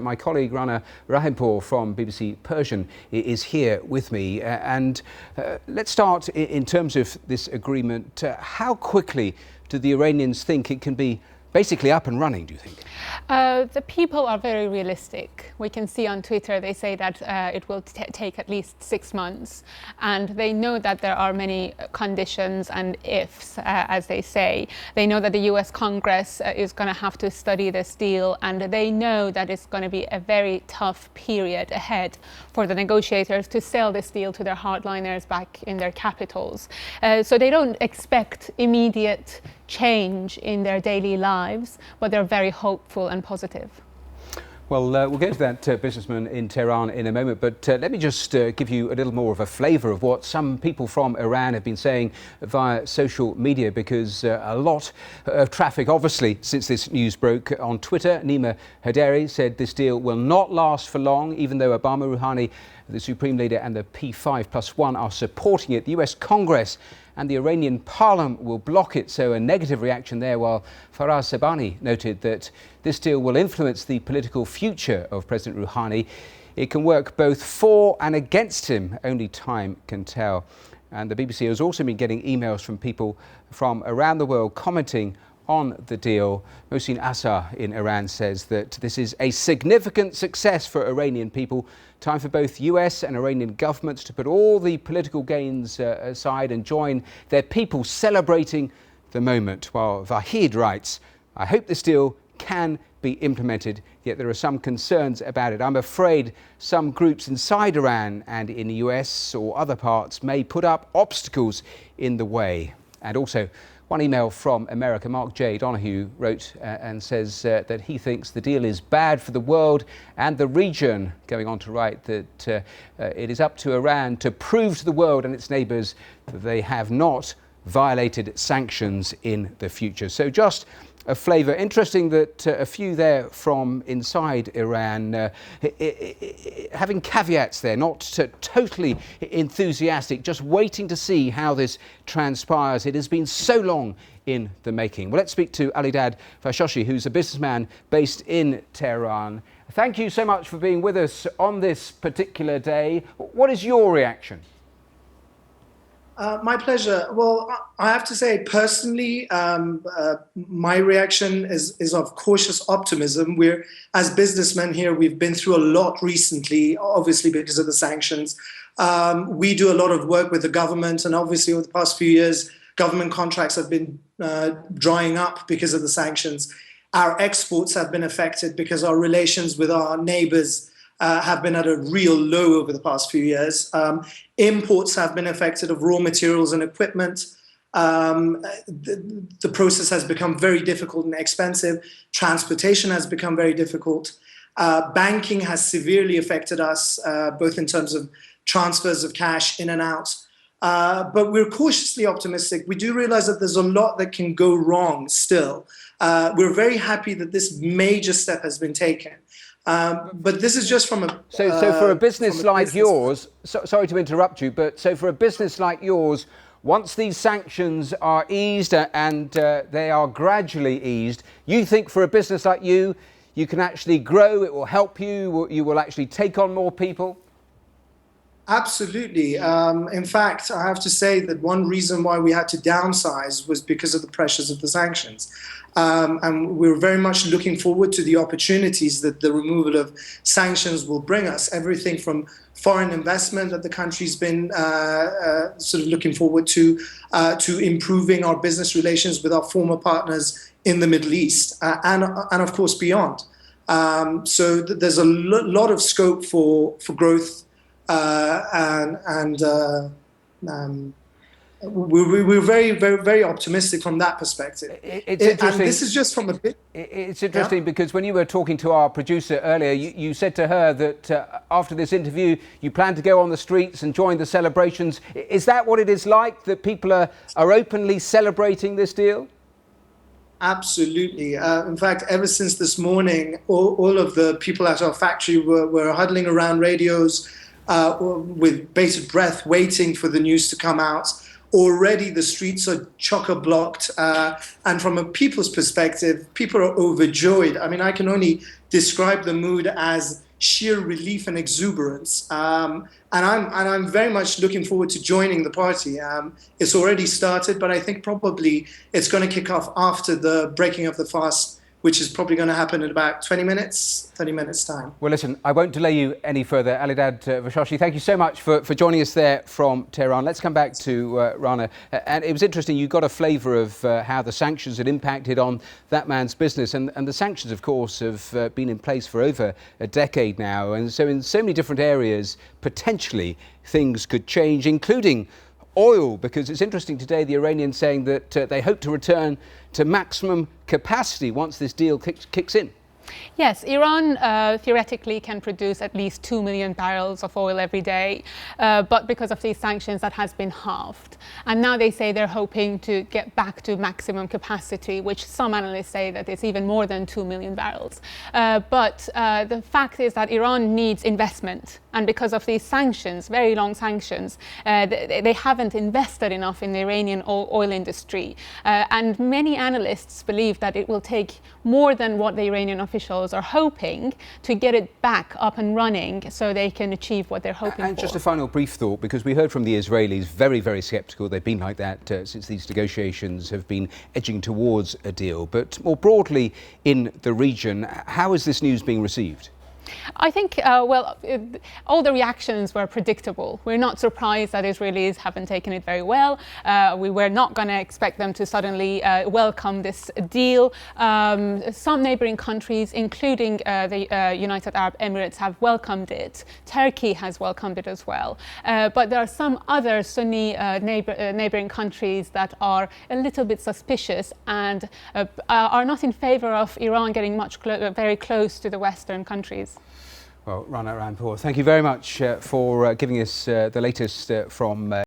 my colleague Rana Rahimpour from BBC Persian is here with me. Let's start in terms of this agreement. How quickly do the Iranians think it can be basically up and running, do you think? The people are very realistic. We can see on Twitter they say that it will take at least 6 months, and they know that there are many conditions and ifs, as they say. They know that the US Congress is going to have to study this deal, and they know that it's going to be a very tough period ahead for the negotiators to sell this deal to their hardliners back in their capitals. So they don't expect immediate change in their daily lives, but they're very hopeful and positive. Well, we'll get to that businessman in Tehran in a moment, but let me just give you a little more of a flavour of what some people from Iran have been saying via social media, because a lot of traffic, obviously, since this news broke on Twitter. Nima Haderi said this deal will not last for long, even though Obama, Rouhani, the Supreme Leader, and the P5+1 are supporting it. The US Congress and the Iranian Parliament will block it, so a negative reaction there, while Faraz Sabani noted that this deal will influence the political future of President Rouhani. It can work both for and against him, only time can tell. And the BBC has also been getting emails from people from around the world commenting on the deal. Mohsin Asar in Iran says that this is a significant success for Iranian people. Time for both US and Iranian governments to put all the political gains aside and join their people celebrating the moment. While Vahid writes, I hope this deal can be implemented, yet there are some concerns about it. I'm afraid some groups inside Iran and in the US or other parts may put up obstacles in the way. And also, one email from America, Mark J. Donahue wrote and says that he thinks the deal is bad for the world and the region, going on to write that it is up to Iran to prove to the world and its neighbours that they have not violated sanctions in the future. So just a flavour. Interesting that a few there from inside Iran having caveats there, not totally enthusiastic, just waiting to see how this transpires. It has been so long in the making. Well, let's speak to Alidad Fashoshi, who's a businessman based in Tehran. Thank you so much for being with us on this particular day. What is your reaction? My pleasure. Well, I have to say, personally, my reaction is of cautious optimism. We're, as businessmen here, we've been through a lot recently, obviously because of the sanctions. We do a lot of work with the government, and obviously over the past few years, government contracts have been drying up because of the sanctions. Our exports have been affected because our relations with our neighbors have been at a real low over the past few years. Imports have been affected of raw materials and equipment. The process has become very difficult and expensive. Transportation has become very difficult. Banking has severely affected us, both in terms of transfers of cash in and out. But we're cautiously optimistic. We do realize that there's a lot that can go wrong still. We're very happy that this major step has been taken. But this is just from a... So for a business like yours, sorry to interrupt you, but so for a business like yours, once these sanctions are eased and they are gradually eased, you think for a business like you can actually grow, it will help you, you will actually take on more people? Absolutely. In fact, I have to say that one reason why we had to downsize was because of the pressures of the sanctions. And we're very much looking forward to the opportunities that the removal of sanctions will bring us. Everything from foreign investment that the country's been sort of looking forward to improving our business relations with our former partners in the Middle East and of course beyond. So there's a lot of scope for growth. We're very optimistic from that perspective. It's interesting. And this is just from a bit. It's interesting because when you were talking to our producer earlier, you said to her that after this interview, you plan to go on the streets and join the celebrations. Is that what it is like, that people are openly celebrating this deal? Absolutely. In fact, ever since this morning, all of the people at our factory were huddling around radios with bated breath, waiting for the news to come out. already the streets are chock-a-blocked, and from a people's perspective, people are overjoyed. I mean, I can only describe the mood as sheer relief and exuberance, and I'm very much looking forward to joining the party. It's already started, but I think probably it's going to kick off after the breaking of the fast, which is probably going to happen in about 30 minutes time. Well, listen, I won't delay you any further. Alidad Vashashi, thank you so much for joining us there from Tehran. Let's come back to Rana. And it was interesting, you got a flavour of how the sanctions had impacted on that man's business. And the sanctions, of course, have been in place for over a decade now. And so in so many different areas, potentially things could change, including oil, because it's interesting today, the Iranians saying that they hope to return to maximum capacity once this deal kicks in. Yes, Iran theoretically can produce at least 2 million barrels of oil every day, but because of these sanctions that has been halved. And now they say they're hoping to get back to maximum capacity, which some analysts say that it's even more than 2 million barrels. But the fact is that Iran needs investment. And because of these sanctions, very long sanctions, they haven't invested enough in the Iranian oil industry. And many analysts believe that it will take more than what the Iranian officials are hoping to get it back up and running so they can achieve what they're hoping for. And just a final brief thought, because we heard from the Israelis very, very sceptical. They've been like that since these negotiations have been edging towards a deal. But more broadly in the region, how is this news being received? I think, all the reactions were predictable. We're not surprised that Israelis haven't taken it very well. We were not going to expect them to suddenly welcome this deal. Some neighboring countries, including the United Arab Emirates, have welcomed it. Turkey has welcomed it as well. But there are some other Sunni neighboring countries that are a little bit suspicious and are not in favor of Iran getting very close to the Western countries. Well, Rana, Rahimpour, thank you very much for giving us the latest from